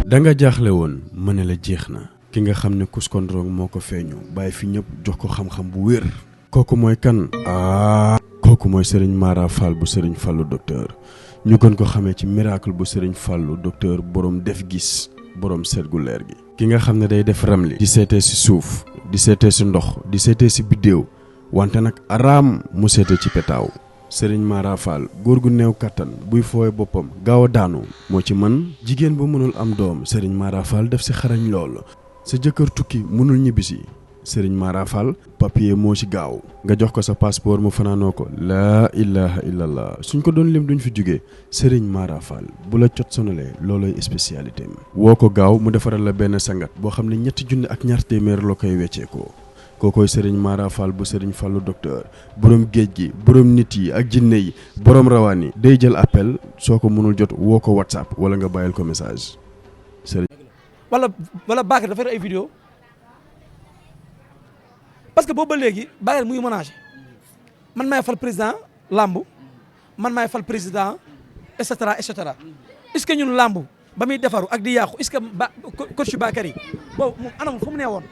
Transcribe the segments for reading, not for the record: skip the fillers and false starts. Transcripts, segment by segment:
da nga jaaxle woon ma ne la jeex na ki nga xam ne Kuskondorong moo ko feeñu bàyyi fi ñëpp jox ko xam-xam bu wér kooku mooy kan kooku mooy Serigne Mara Fall bu Serigne Fallou docteur ñu gën ko xamee ci miracle bu Serigne Fallou docteur borom def gis borom seet gu leer gi ki nga xam ne day def ramli di seetee si suuf di seetee si ndox di seetee si biddéew wante nag araam mu seetee ci petaaw Serigne Mara Fall góor gu néew kattan buy fooy boppam gaaw a daanu moo ci mën jigéen bu mënul am doom Serigne Mara Fall def si xarañ lool sa jëkkër tukki mënul ñibbisi Serigne Mara Fall papier moo ci gaaw nga jox ko sa passeport mu fanaanoo ko laa ilaha illallah suñ ko doon lim duñ fi jóge Serigne Mara Fall bu la cot sonalee looloy spécialité am woo ko gaaw mu defaral la benn sangat boo xam ne 3 junni ak ñaar téeméer la koy wecceekoo kookoy Serigne Mara Fall bu Serigne Fallou docteur borom géej gi borom nit yi ak jinne yi borom rawaan yi day jël appel soo ko mënul jot woo ko WhatsApp wala nga bàyyil ko message Serigne. wala Bakary dafa ay vidéo parce que boobu ba léegi Bakary mu ngi menacé man maay fal président lamb man maay fal président et cetera et cetera est ce que ñun lamb ba muy defaru ak di yàqu est ce que coach Bakary boobu moom anam fu mu nee woon.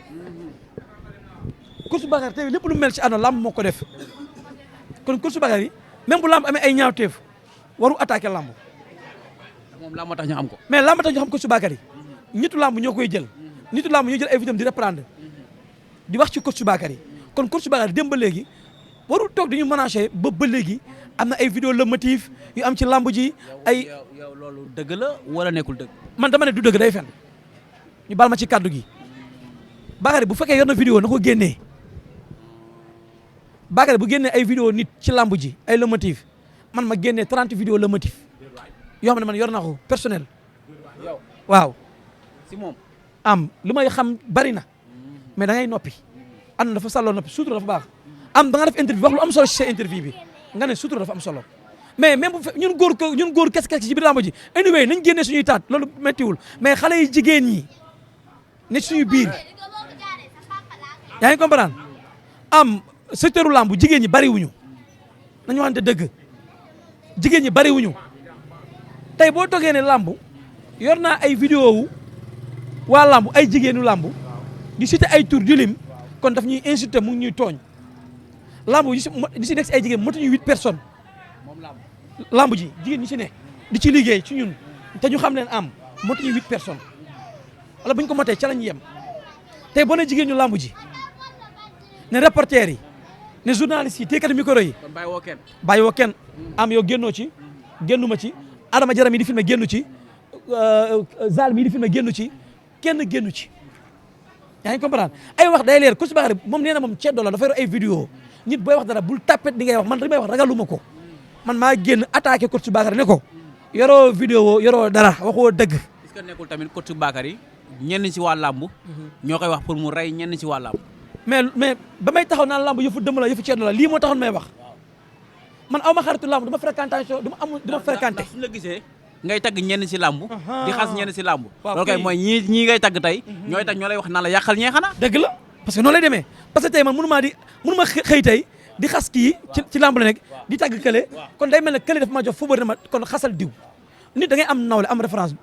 course Bakary tey lépp lu mel ci àdduna lamb moo ko def kon course Bakary même bu lamb amee ay ñaawteef waru attaqué lamb. moom lamb tax ñu xam ko. mais lamb tax ñu xam course Bakary nitu lamb ñoo koy jël nitu lamb ñoo jël ay vidéo di reprendre di wax ci course Bakary kon course Bakary dem ba léegi warul toog di ñu menacé ba léegi am na ay vidéo le motif yu am ci lamb ji ay. yow loolu dëgg la wala nekkul dëgg. man dama ne du dëgg day fen ñu baal ma ci kàddu gi Bakary bu fekkee yor na vidéo na ko génnee. Bakary bu génnee ay vidéo nit ci lamb ji ay le motif man ma génnee 30 vidéo le motif yoo xam ne man yor naa ko personnel waaw si moom am lu may xam bari na mais da ngay noppi am na dafa sàlloo noppi sutura dafa baax am da nga def interview wax lu am solo ci sa interview bi nga ne sutura dafa am solo mais même bu fe ñun góor kes ci biir lamb ji anyway nañ génnee suñuy taat loolu méttiwul mais xale yi jigéen ñi ne suñu biir yaa ngi comprendre am secteur lamb jigéen ñi bari wuñu nañu waxante dëgg jigéen ñi bari wuñu tey boo toogee ne lamb yor naa ay vidéo wu waa lamb ay jigéenu lamb di cité ay tur di lim kon daf ñuy insulté mu ngi ñuy tooñ lamb di si nekk si ay jigéen motuñu 8 personnes lamb ji jigéen ñi si ne di ci liggéey ci ñun te ñu xam leen am motuñu 8 personnes wala bu ñu ko motee ca lañ yem tey boo ne jigéen ñu lamb ji ne reporter yi ne journaliste yi teekati micro yi. kon bàyyiwoo kenn. bàyyiwoo kenn am yow génnoo ci génnuma ci Adama Jaram yi di filmé génnu ci Zal mi di filmé génnu ci kenn génnu ci. yaa ngi comprendre ay wax day leer ku si Bakary moom nee na moom ceddo la dafa yor ay vidéo nit booy wax dara bul tapet di ngay wax man li may wax ragaluma ko man maa génn attaqué coach Bakary ne ko yoroo vidéo yoroo dara waxoo dëgg. est-ce que nekkul tamit coach Bakary ñenn ci waa làmb ñoo koy wax pour mu rey ñenn ci waa làmb. mais ba may taxaw naan lamb yëfu dëmm la yëfu ceddo la lii moo taxoon may wax man aw ma xaritu lamb dama fréquentation dama fréquenté. suñu la gisee ngay tagg ñenn ci làmb di xas ñenn ci làmb. waaw loolu kay mooy ñii ngay tagg tey. ñooy tag ñoo lay wax naan la yàqal ñee xanaa. dëgg la parce que noonu lay demee parce que tey man mënu ma xëy tey di xas kii ci lamb la nekk di tagg kële kon day mel ne kële dafa ma jox fu bëri ma kon xasal diw nit da ngay am nawle am référence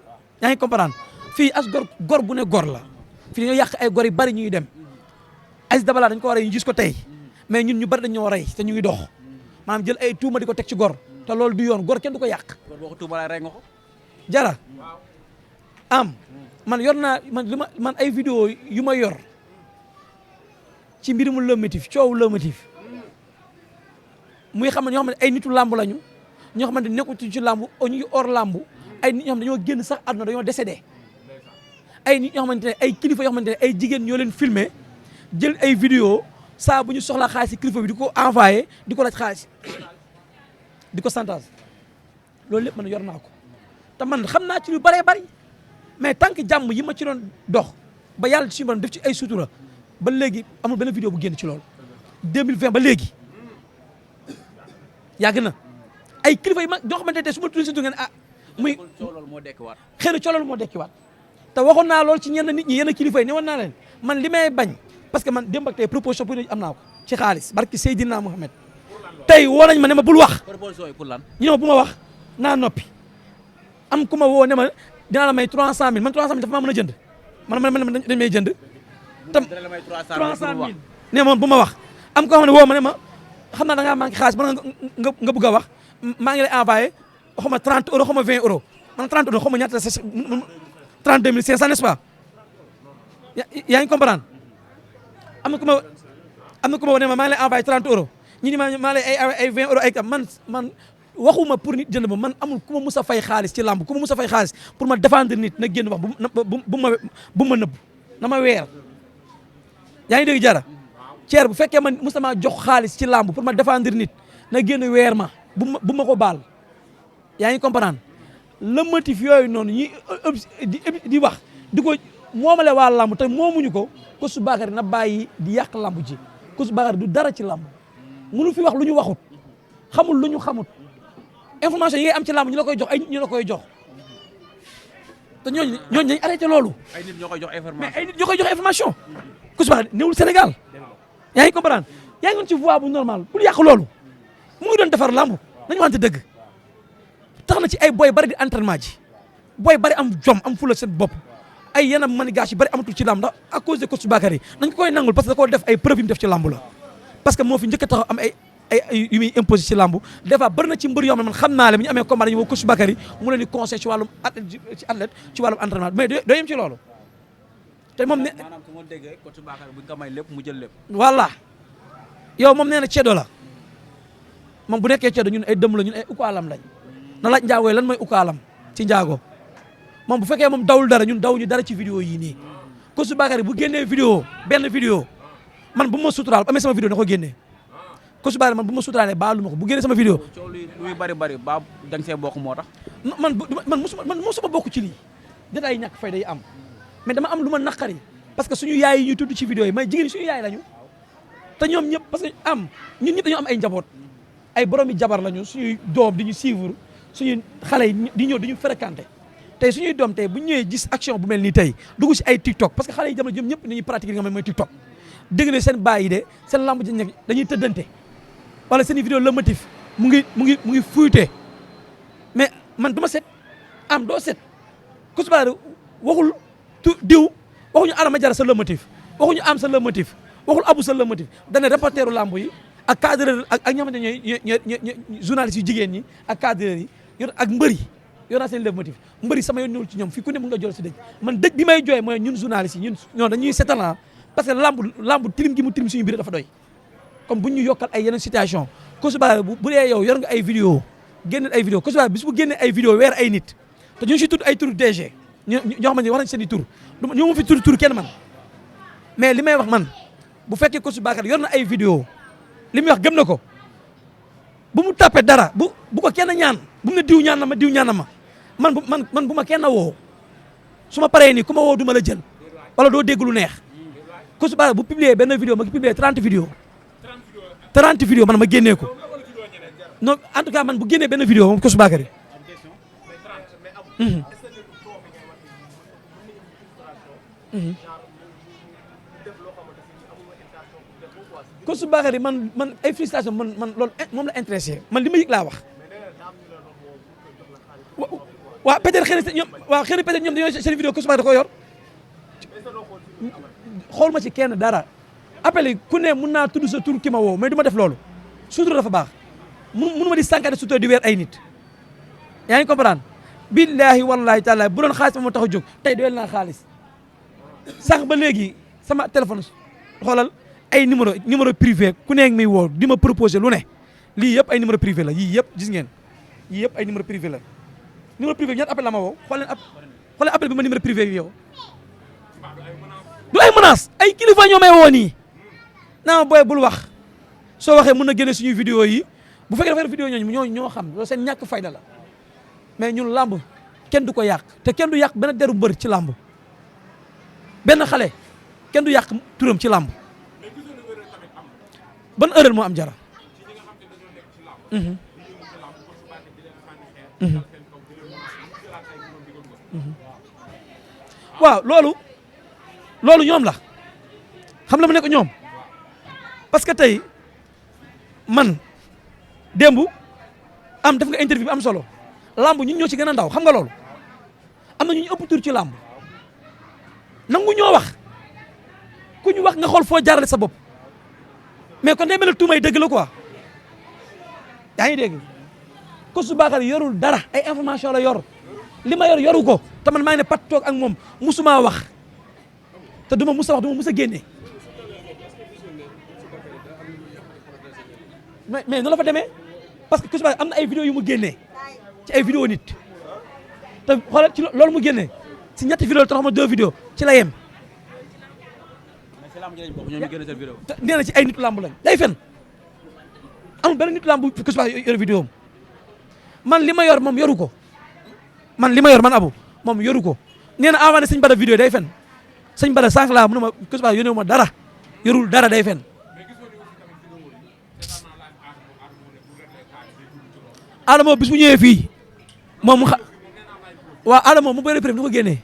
yaa ngi comprendre fii as gor bu ne gor la fii dañoo yàq ay gor yu bari ñuy dem Aziz Dabala dañ ko war a ñu gis ko tey mais ñun ñu bari dañ ñoo rey te ñu ngi dox maanaam jël ay tuuma di ko teg ci gor te loolu du yoon gor kenn du ko yàq. kon boo ko tuumalee rey nga ko. jara am man yor naa man ay vidéo yu ma yor ci mbirum lomotif coowu lomotif muy xam ne ñoo xam ne ay nitu làmb lañu ñoo xamante ne nekkuñu ci làmb ñu ngi hors làmb ay nit ñoo xam ne dañoo génn sax àdduna dañoo décédé ay nit ñoo xamante ne ay kilifa yoo xamante ne ay jigéen ñoo leen filmé jël ay vidéo saa bu ñu soxlaa xaalis si kilifa bi di ko envoyé di ko laaj xaalis di ko santage loolu lépp man yor naa ko te man xam naa ci lu bëree bëri mais tant que jàmm yi ma ci doon dox ba yàlla ci suñu def ci ay sutura ba léegi amul benn vidéo bu génn ci loolu 2020 ba léegi yàgg na ay kilifa yi ma ñoo xamante ne su ma tudd si ngeen muy loolu moo dekkiwaat. xëy na cooloolu moo dekkiwaat te waxoon naa loolu ci ñenn nit ñi yenn kilifa yi ne woon naa leen man li may bañ parce que man démb ak tey proposition bu ne am naa ko ci xaalis barki Seydina Mohamed tey woo nañ ma ne ma bul wax proposition yi pour lan. ñu ne ma bu ma wax naa noppi am ku ma woo ne ma dinaa la may 300000 man 300000 dafa maa mën a jënd man dañ may jënd tam 300000 ne moom bu ma wax am koo xam ne woo ma ne ma xam naa da ngaa manqué xaalis man nga bëgg a wax maa ngi lay envoyé xaw ma 30 euros xaw ma 20 euros man 30 euros xaw ma ñaata 32500 n'est-ce pas yaa ngi comprendre am na ku ma ne ma maa ngi lay envoyé 30 euros ñi ni maa lay ay 20 euros ay man waxuma pour nit jënd ma man amul ku ma mus a fay xaalis ci làmb ku ma mus a fay xaalis pour ma défendre nit na génn wax bu ma nëbb na ma weer yaa ngi dégg jara ceer bu fekkee man mus na maa jox xaalis ci làmb pour ma défendre nit na génn weer ma bu ma ko baal yaa ngi comprendre le motif yooyu noonu ñi di wax di ko moomale waa làmb te moomuñu ko Kousu Bakary na bàyyi di yàq làmb ji Kousu Bakary du dara ci làmb mënu fi wax lu ñu waxut xamul lu ñu xamut information yi ngay am ci làmb ñu la koy jox ay nit ñu la koy jox te ñooñu dañ arrêté loolu. ay nit ñoo koy jox information mais ay nit ñoo koy jox information. Kousu Bakary néewul Sénégal yaa ngi comprendre yaa ngi woon ci voie bu normal bul yàq loolu mu ngi doon defar làmb nañu waxante dëgg tax na ci ay boy bari di entraînement ji boy bari am jom am fula seen bopp ay yenn manigage yu bari amatul ci làmb ndax à cause de Kousu Bakary nañ ko koy nangul parce que da koo def ay preuve yu mu def ci làmb la parce que moo fi njëkk a taxaw am ay yu muy imposé ci làmb des fois bari na ci mbër yoo xam ne man xam naa la bi ñu amee combat dañu woo Kousu Bakary mu leen di conseil ci wàllum athlète ci wàllum entraînement mais doo yem ci loolu te moom ne maanaam su ma déggee Kousu Bakary buñ ko may lépp mu jël lépp voilà yow moom nee na ceddo la moom bu nekkee ceddo ñun ay dëmm la ñun ay ukaalam lañ na laaj njaago lan mooy ukaalam ci njaago moom bu fekkee moom dawul dara ñun dawuñu dara ci vidéo yii nii Kousu Bakary bu génnee vidéo benn vidéo man bu ma suturaal amee sama vidéo na ko génnee Kousu Bakary man bu ma suturaalee baalu ma ko bu génnee sama vidéo coow li luy bari ba dañ see bokk moo tax man mosuma bokk ci lii détails yi ñàkk fay day am mais dama am lu ma naqari parce que suñu yaay yi ñuy tudd ci vidéo yi may jigéen suñu yaay lañu te ñoom ñëpp parce que ñun ñëpp dañoo am ay njaboot ay boromi jabar lañu suñuy doom di ñu suivre suñu xale yi di ñëw di ñu fréquenté tey suñuy doom tey bu ñu ñëwee gis action bu mel nii tey dugg si ay TikTok parce que xale yi jamono jëm ñëpp dañuy pratiquer li nga xam ne mooy TikTok dégg ne seen baay yi de seen lamb ji nekk dañuy tëddante wala seen i vidéo le motif mu ngi fuité mais man du ma set am doo set Kousu Bakary waxul diw waxuñu Adama Diarra sa le motif waxuñu am sa le motif waxul Abou sa le motif dane reporteru lamb yi ak cadreur ak ñi xamante ñooy journalistes yu jigéen ñi ak cadreur yi ak mbër yi yor naa seen le motif mbër yi sama yoon ñëwul ci ñoom fii ku ne mën nga jël si dëj man dëj bi may jooy mooy ñun journalistes yi ñun dañuy seetal parce que lamb tilim gi mu tilim suñu biir dafa doy comme bu ñu yokkal ay yeneen situation Kousu Bakary bu dee yow yor nga ay vidéo génne ay vidéo Kousu Bakary bis bu génne ay vidéo weer ay nit te ñu si tudd ay tur DG ñoo xamante ne wax nañ seen i tur ñu ma fi tur kenn man mais li may wax man bu fekkee Kousu Bakary yor na ay vidéo li muy wax gëm na ko bu mu tapé dara bu ko kenn ñaan bu mu ne diw ñaan na ma man bu ma kenn woo su ma paree nii ku ma woo du ma la jël wala doo dégg lu neex Kousu Bakary bu publier benn vidéo ma publier 30 vidéo man ma génnee ko non en tout cas man bu génnee benn vidéo moom Kousu Bakary Kousu Bakary man ay frustration man loolu moom la intéressé man li ma yëg laa wax waaw peut-être xëy na ñoom waaw xëy na peut-être ñoom dañoo seen vidéo Kousu Bakary da ko yor xool ma ci kenn dara appelé ku ne mun naa tudd sa tur ki ma woo mais du ma def loolu sutura dafa baax mënu ma di sànqate sutura di weer ay nit yaa ngi comprendre billahi wallahi taala bu doon xaalis ma tax a jóg tey doyal naa xaalis sànq ba léegi sama téléphone xoolal ay numéro privé ku nekk may woo di ma proposé lu ne lii yëpp ay numéro privé la yii yëpp gis ngeen yii yëpp ay numéro privé la numéro privé ñaata appel la ma woo xool leen appel bi ma numéro privé bi yow du ay menace ay kilifa ñoo may woo nii naa booy bul wax soo waxee mën na génne suñuy vidéo yi bu fekkee dafa vidéo ñoo xam loolu seen ñàkk fayda la mais ñun làmb kenn du ko yàq te kenn du yàq benn deru mbër ci làmb benn xale kenn du yàq turam ci làmb ban erreur moo am jara waaw loolu ñoom la xam la mu nekk ñoom parce que tey man démb am def nga interview bi am solo lamb ñun ñoo ci gën a ndaw xam nga loolu am na ñu ëpp tur ci làmb nangu ñoo wax ku ñu wax nga xool foo jaarale sa bopp mais kon day mel ne tuumay dëgg la quoi yaa ngi dégg Coach Bakary yorul dara ay information la yor li ma yoru ko te man maa ngi ne pat toog ak moom musuma wax te duma musa wax duma musa génne mais noonu la fa demee parce que Coach Bakary am na ay vidéo yu mu génnee ci ay vidéo nit te xoolal ci loolu mu génnee si ñetti vidéo te xam 2 vidéo ci la yem. nee na ci ay nitu lamb lañ day fen amul benn nitu lamb Coach Bakary yor vidéo man li ma yor moom yoru ko man li ma yor man Abou moom yoru ko nee na avant sëñ Bada vidéo day fen sëñ Bada sànq laa mu ne ma Coach Bakary yónnee ma dara yorul dara day fen Adama bis bu ñëwee fii moom mu waaw Adama mu bëri preuve du ko génnee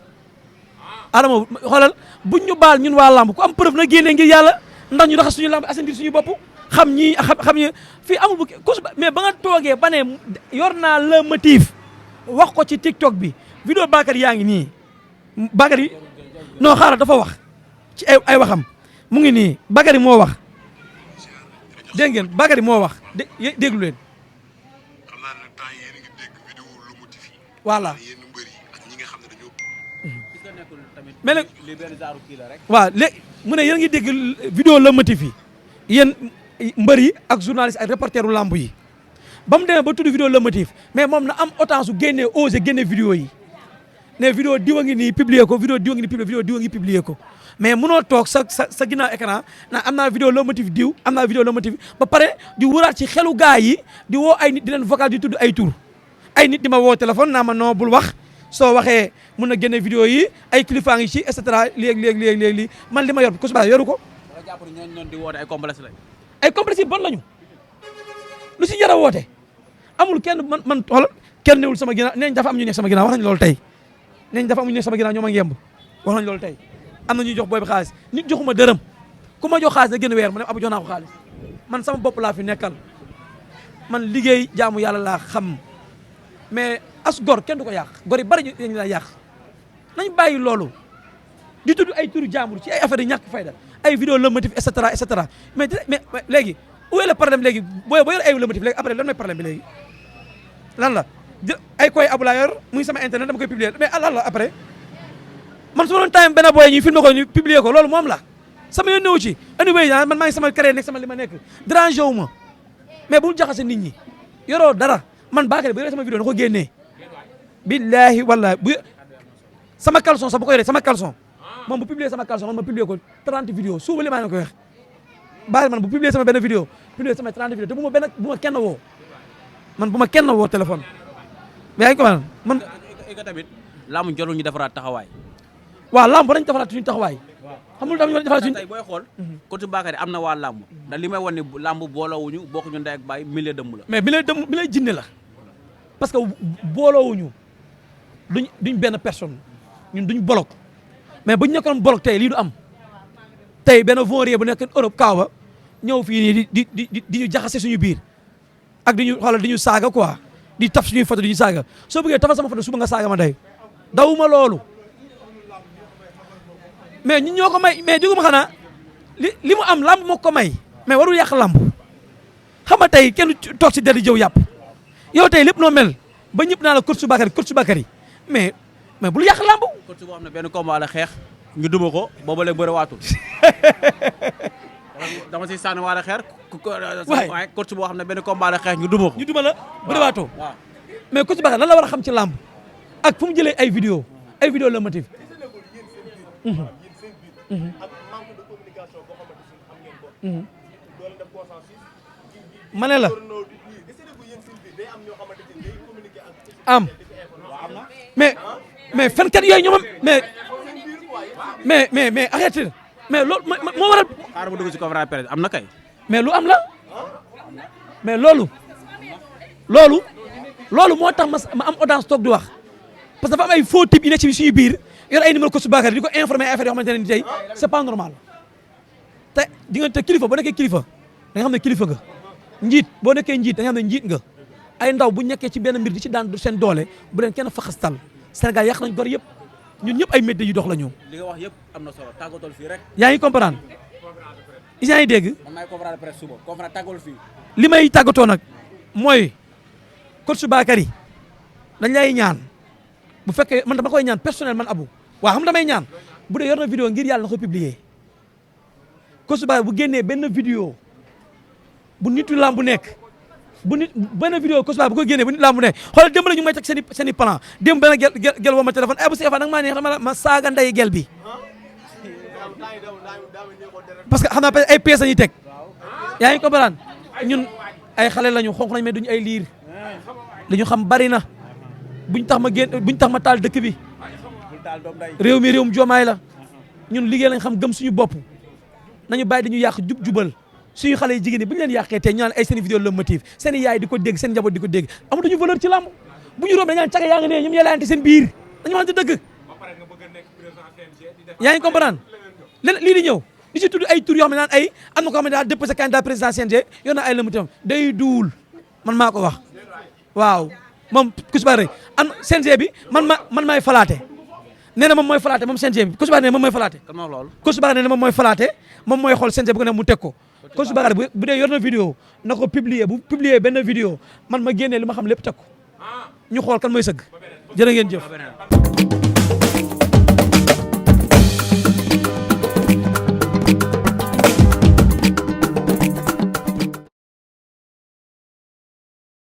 Adama xoolal buñ ñu baal ñun waa lamb ku am preuve na génnee ngir yàlla ndax ñu raxas suñu lamb asandir suñu bopp xam ñi xam ñi fii amul bu mais ba nga toogee ba ne yor naa le motif wax ko ci TikTok bi vidéo Bakary yaa ngi nii Bakary non xaaral dafa wax ci ay waxam mu ngi nii Bakary moo wax dégg ngeen Bakary moo wax déglu leen voilà mais nag waaw léegi mu ne yéen ngi dégg vidéo la motif yi yéen mbër yi ak journaliste ak reporteru lamb yi ba mu demee ba tudd vidéo le motif mais moom na am autant su génnee osé génne vidéo yi ne vidéo diwa ngi nii publier ko vidéo diwa ngi nii publier vidéo diwa ngi publier ko mais munoo toog sa ginnaaw écran na am naa vidéo le motif diw am naa vidéo le motif ba pare di wuraat ci xelu gaa yi di woo ay nit di leen vocal di tudd ay tur ay nit di ma woo téléphone naa ma non bul wax soo waxee mun na génne vidéo yi ay kilifa ngi ci et cetera léegi man li ma yor Coach Bakary yoru ko. nga jàpp ne ñooñu noonu di woote ay complexe lañ. ay complexe yi bon lañu lu si jar a woote amul kenn man xoolal kenn newul sama ginnaaw neñ dafa am ñu nekk sama ginnaaw wax nañu loolu tey neñ dafa am ñu nekk sama ginnaaw ñoom a ngemb wax nañu loolu tey am na ñuy jox booy bi xaalis nit joxuma dërëm ku ma jox xaalis na génn weer ma ne Abou jox naa ko xaalis man sama bopp laa fi nekkal man liggéey jaamu yàlla laa xam mais as gor kenn du ko yàq gor yi bari ñu la yàq nañ bàyyi loolu di tudd ay turu jaambur ci ay affaire yi ñàkk fayda ay vidéo le motif et cetera mais léegi où est le problème léegi boo yor ay le motif léegi après lan mooy problème bi léegi lan la ay koy Abou laa yor muy sama internet dama koy publier mais lan la après man su ma doon time benn boy ñu filmé ko ñu publier ko loolu moom la sama yoon newu ci anyway man maa ngi sama carrière nekk sama li ma nekk dérangé wu ma mais bul jaxase nit ñi yoroo dara man Bakary bu yoree sama vidéo na ko génnee billahi wallahi bu sama caleçon sax bu ko yoree sama caleçon moom bu publier sama caleçon man ma publier ko 30 vidéo suuba li maa ne ko wax Bakary man bu publier sama benn vidéo publier sama 30 vidéo te bu ma kenn woo man bu ma kenn woo téléphone mais yaa ngi ko man tamit laamu jorul ñu defaraat taxawaay waaw lamb dañ defaraat suñu taxawaay xam nga dañu defaraat suñu tey booy xool Coach Bakary am na waa lamb ndax li may wan ne lamb booloowuñu bokkuñu ndey ak baay milieu dëmm la mais milieu jinne la parce que booloowuñu duñ benn personne ñun duñ bolok mais buñ nekkoon bolok tey lii du am tey benn vaurien bu nekk Europe kaawa ñëw fii nii di ñu jaxase suñu biir ak di ñu xoolal di ñu saaga quoi di taf suñuy photo di ñu saaga soo bëggee tafal sama photo suba nga saaga ma day dawuma loolu mais ñun ñoo ko may mais diguma xanaa li mu am lamb moo ko may mais warul yàq lamb xam nga tey kenn toog si deli jëw yàpp yow tey lépp noo mel ba ñëpp naa la Coach Bakary mais bul yàq lamb. coach boo xam ne benn combat la xeex ñu duma ko booba léegi bëri waatul dama si sànni waale xeer. waaye coach boo xam ne benn combat la xeex ñu duma ko. ñu duma la bëri waatoo. waaw mais Coach Bakary lan la war a xam ci lamb ak fu mu jëlee ay vidéo la motif. ma ne la am mais fenkat yooyu ñoom mais arrêté mais loolu moo waral. xaaral ma dugg ci conférence de presse am na kay. mais lu am la mais loolu moo tax ma am audience toog di wax parce que dafa am ay faux types yi nekk ci suñu biir yor ay numéro Coach Bakary di ko informer ay affaires yoo xamante ne tey c'est pas normal te di nga te kilifa boo nekkee kilifa da nga xam ne kilifa nga njiit boo nekkee njiit da nga xam ne njiit nga ay ndaw bu nekkee ci benn mbir di ci daan seen doole bu leen kenn faxastal Sénégal yàq nañ gor yëpp ñun ñëpp ay métiers yu dox la ñu. li nga wax yëpp am na solo tàggatoo fii rek. yaa ngi comprendre yaa ngi dégg. man maay conférence presse suba conférence tàggatoo fii. li may tàggatoo nag mooy coach Bakary dañ lay ñaan bu fekkee man dama koy ñaan personnel man Abou waaw xam damay ñaan bu dee yor na vidéo ngir yàlla na ko publier coach Bakary bu génnee benn vidéo bu nitu lamb bu nekk benn vidéo coach Bakary bu ko génnee bu nitu lamb bu nekk xoolal démb la ñu may teg seen i plan démb benn gel woo ma téléphone bu seefa nag maa neex ma saaga nday gel bi parce que xam naa ay pièces lañuy teg yaa ngi comprendre ñun ay xale lañu xonq nañ mais duñu ay liir li ñu xam bari na buñ tax ma taal dëkk bi réew mi réewum joomaay la ñun liggéey lañ xam gëm suñu bopp nañu bàyyi dañu yàq jubal suñu xale yi jigéen ñi bu ñu leen yàqee tey ñu naan ay seen vidéo le motif seen yaay di ko dégg seen njaboot di ko dégg amatuñu valeur ci làmb bu ñu romb dañu naan caga yaa ngi ne ñoom yàllaante seen biir dañu waxante dëgg yaa ngi comprendre lii di ñëw di ci tudd ay tur yoo xam ne naan ay am na ko xam ne daal déposé candidat président CNG yor na ay le motif day duul man maa ko wax waaw moom Coach Bakary am CNG bi man maay falaate nee na moom mooy falaate moom CNG bi Coach Bakary nee na moom mooy falaate kan moo loolu Coach Bakary nee na moom mooy falaate moom mooy xool CNG bu ko ne mu teg ko Coach Bakary bu dee yor na vidéo na ko publier bu publier benn vidéo man ma génnee li ma xam lépp teg ko ñu xool kan mooy sëgg jërë ngeen jëf